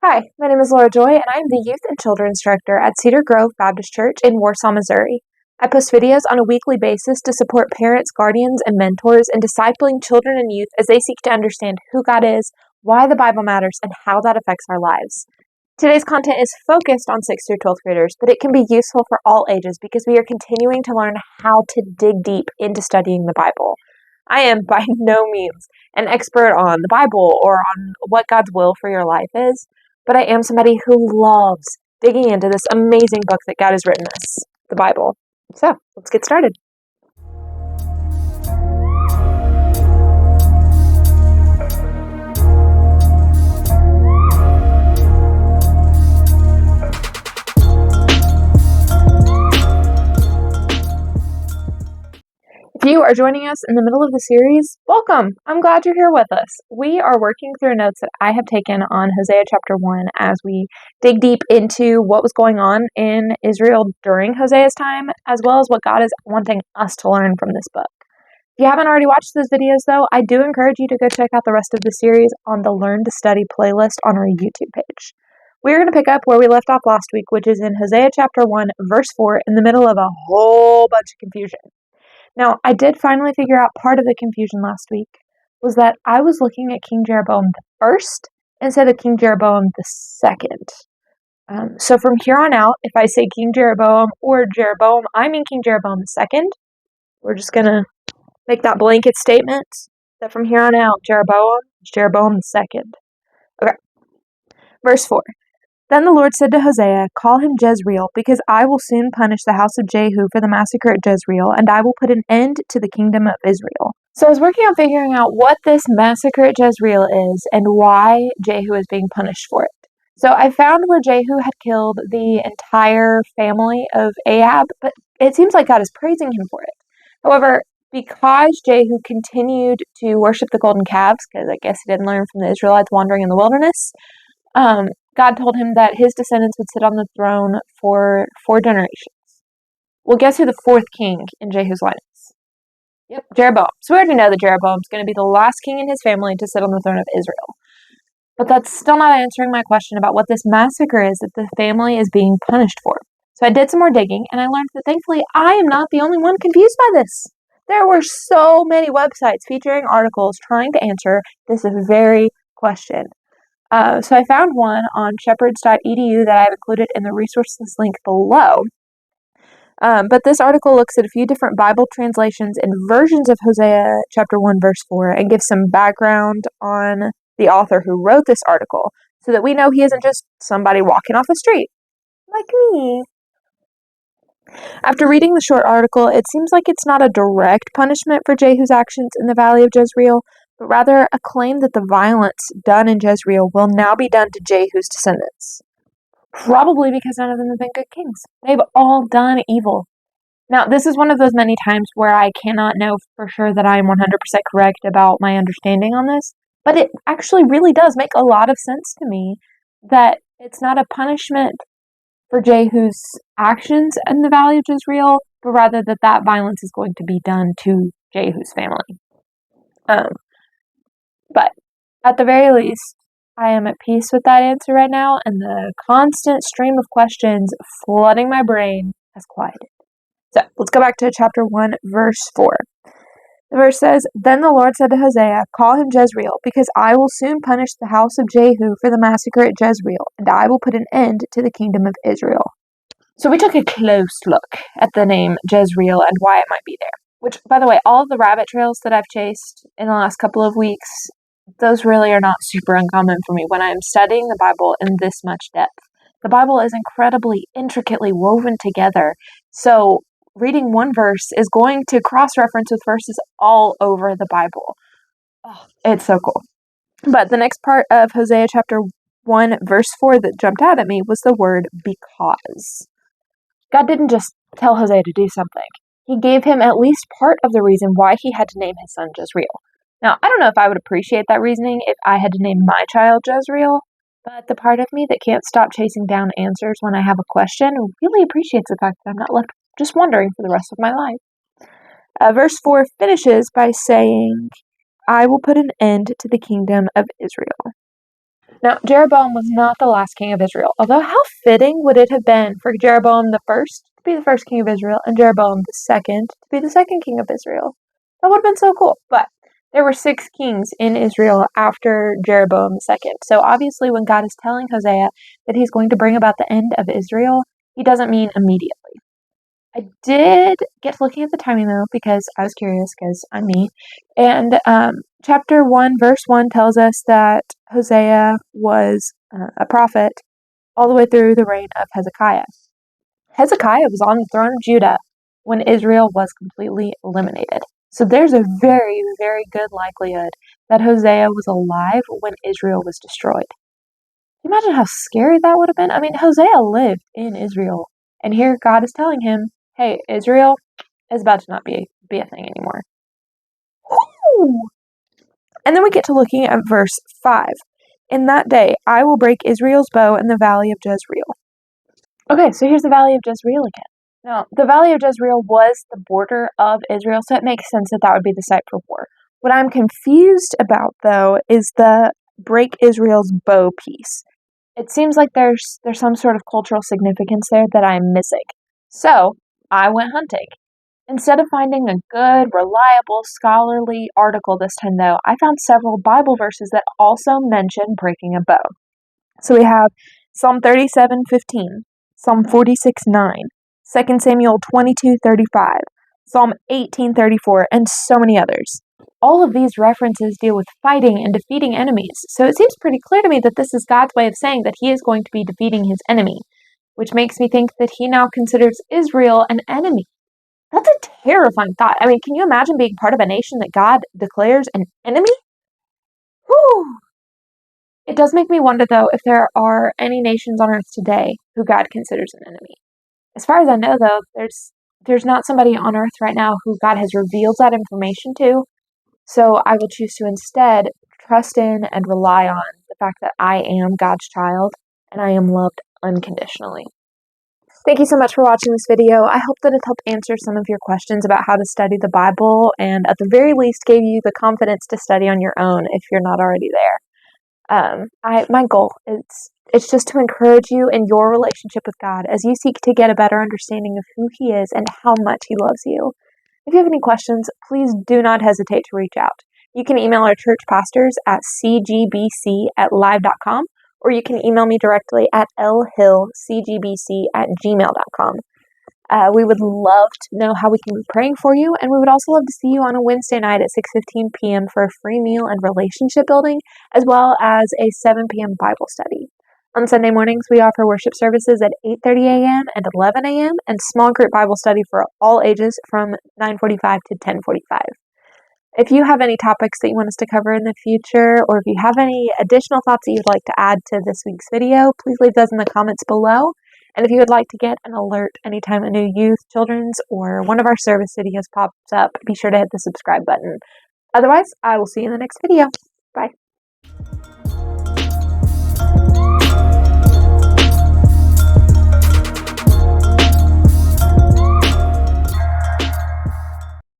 Hi, my name is Laura Joy, and I am the Youth and Children's Director at Cedar Grove Baptist Church in Warsaw, Missouri. I post videos on a weekly basis to support parents, guardians, and mentors in discipling children and youth as they seek to understand who God is, why the Bible matters, and how that affects our lives. Today's content is focused on 6th through 12th graders, but it can be useful for all ages because we are continuing to learn how to dig deep into studying the Bible. I am by no means an expert on the Bible or on what God's will for your life is, but I am somebody who loves digging into this amazing book that God has written us, the Bible. So, let's get started. If you are joining us in the middle of the series, welcome. I'm glad you're here with us. We are working through notes that I have taken on Hosea chapter 1 as we dig deep into what was going on in Israel during Hosea's time, as well as what God is wanting us to learn from this book. If you haven't already watched those videos, though, I do encourage you to go check out the rest of the series on the Learn to Study playlist on our YouTube page. We're going to pick up where we left off last week, which is in Hosea chapter 1, verse 4, in the middle of a whole bunch of confusion. Now, I did finally figure out part of the confusion last week was that I was looking at King Jeroboam the first instead of King Jeroboam the second. So from here on out, if I say King Jeroboam or Jeroboam, I mean King Jeroboam the second. We're just going to make that blanket statement that from here on out, Jeroboam is Jeroboam the second. Okay. Verse 4. Then the Lord said to Hosea, "Call him Jezreel, because I will soon punish the house of Jehu for the massacre at Jezreel, and I will put an end to the kingdom of Israel." So I was working on figuring out what this massacre at Jezreel is and why Jehu is being punished for it. So I found where Jehu had killed the entire family of Ahab, but it seems like God is praising him for it. However, because Jehu continued to worship the golden calves, because I guess he didn't learn from the Israelites wandering in the wilderness, God told him that his descendants would sit on the throne for 4 generations. Well, guess who the 4th king in Jehu's line is? Yep, Jeroboam. So we already know that Jeroboam's going to be the last king in his family to sit on the throne of Israel. But that's still not answering my question about what this massacre is that the family is being punished for. So I did some more digging, and I learned that thankfully I am not the only one confused by this. There were so many websites featuring articles trying to answer this very question. So I found one on shepherds.edu that I've included in the resources link below. But this article looks at a few different Bible translations and versions of Hosea chapter 1, verse 4, and gives some background on the author who wrote this article so that we know he isn't just somebody walking off the street, like me. After reading the short article, it seems like it's not a direct punishment for Jehu's actions in the Valley of Jezreel, but rather a claim that the violence done in Jezreel will now be done to Jehu's descendants. Probably because none of them have been good kings. They've all done evil. Now, this is one of those many times where I cannot know for sure that I am 100% correct about my understanding on this, but it actually really does make a lot of sense to me that it's not a punishment for Jehu's actions in the Valley of Jezreel, but rather that violence is going to be done to Jehu's family. But at the very least, I am at peace with that answer right now, and the constant stream of questions flooding my brain has quieted. So let's go back to chapter 1, verse 4. The verse says, "Then the Lord said to Hosea, Call him Jezreel, because I will soon punish the house of Jehu for the massacre at Jezreel, and I will put an end to the kingdom of Israel." So we took a close look at the name Jezreel and why it might be there. Which, by the way, all of the rabbit trails that I've chased in the last couple of weeks, those really are not super uncommon for me when I'm studying the Bible in this much depth. The Bible is incredibly intricately woven together, so reading one verse is going to cross-reference with verses all over the Bible. Oh, it's so cool. But the next part of Hosea chapter 1, verse 4 that jumped out at me was the word because. God didn't just tell Hosea to do something. He gave him at least part of the reason why he had to name his son Jezreel. Now, I don't know if I would appreciate that reasoning if I had to name my child Jezreel, but the part of me that can't stop chasing down answers when I have a question really appreciates the fact that I'm not left just wondering for the rest of my life. Verse 4 finishes by saying, "I will put an end to the kingdom of Israel." Now, Jeroboam was not the last king of Israel, although how fitting would it have been for Jeroboam the first to be the first king of Israel and Jeroboam the second to be the second king of Israel. That would have been so cool. But there were 6 kings in Israel after Jeroboam the second. So obviously when God is telling Hosea that he's going to bring about the end of Israel, he doesn't mean immediately. I did get to looking at the timing though because I was curious because I'm me. And chapter 1, verse 1 tells us that Hosea was a prophet all the way through the reign of Hezekiah. Hezekiah was on the throne of Judah when Israel was completely eliminated. So there's a very, very good likelihood that Hosea was alive when Israel was destroyed. Can you imagine how scary that would have been? I mean, Hosea lived in Israel, and here God is telling him, hey, Israel is about to not be a thing anymore. Woo! And then we get to looking at verse 5. In that day, I will break Israel's bow in the valley of Jezreel. Okay, so here's the valley of Jezreel again. Now, the valley of Jezreel was the border of Israel, so it makes sense that that would be the site for war. What I'm confused about, though, is the break Israel's bow piece. It seems like there's some sort of cultural significance there that I'm missing. So, I went hunting. Instead of finding a good, reliable, scholarly article this time, though, I found several Bible verses that also mention breaking a bow. So we have Psalm 37:15, Psalm 46:9, 2 Samuel 22:35, Psalm 18:34, and so many others. All of these references deal with fighting and defeating enemies, so it seems pretty clear to me that this is God's way of saying that he is going to be defeating his enemy, which makes me think that he now considers Israel an enemy. That's a terrifying thought. I mean, can you imagine being part of a nation that God declares an enemy? Whew! It does make me wonder, though, if there are any nations on earth today who God considers an enemy. As far as I know, though, there's not somebody on earth right now who God has revealed that information to. So I will choose to instead trust in and rely on the fact that I am God's child and I am loved unconditionally. Thank you so much for watching this video. I hope that it helped answer some of your questions about how to study the Bible and at the very least gave you the confidence to study on your own if you're not already there. My goal is it's just to encourage you in your relationship with God as you seek to get a better understanding of who He is and how much He loves you. If you have any questions, please do not hesitate to reach out. You can email our church pastors at cgbc@live.com, or you can email me directly at lhillcgbc@gmail.com. We would love to know how we can be praying for you, and we would also love to see you on a Wednesday night at 6:15 p.m. for a free meal and relationship building, as well as a 7 p.m. Bible study. On Sunday mornings, we offer worship services at 8:30 a.m. and 11 a.m. and small group Bible study for all ages from 9:45 to 10:45. If you have any topics that you want us to cover in the future, or if you have any additional thoughts that you'd like to add to this week's video, please leave those in the comments below. And if you would like to get an alert anytime a new youth, children's, or one of our service videos pops up, be sure to hit the subscribe button. Otherwise, I will see you in the next video. Bye.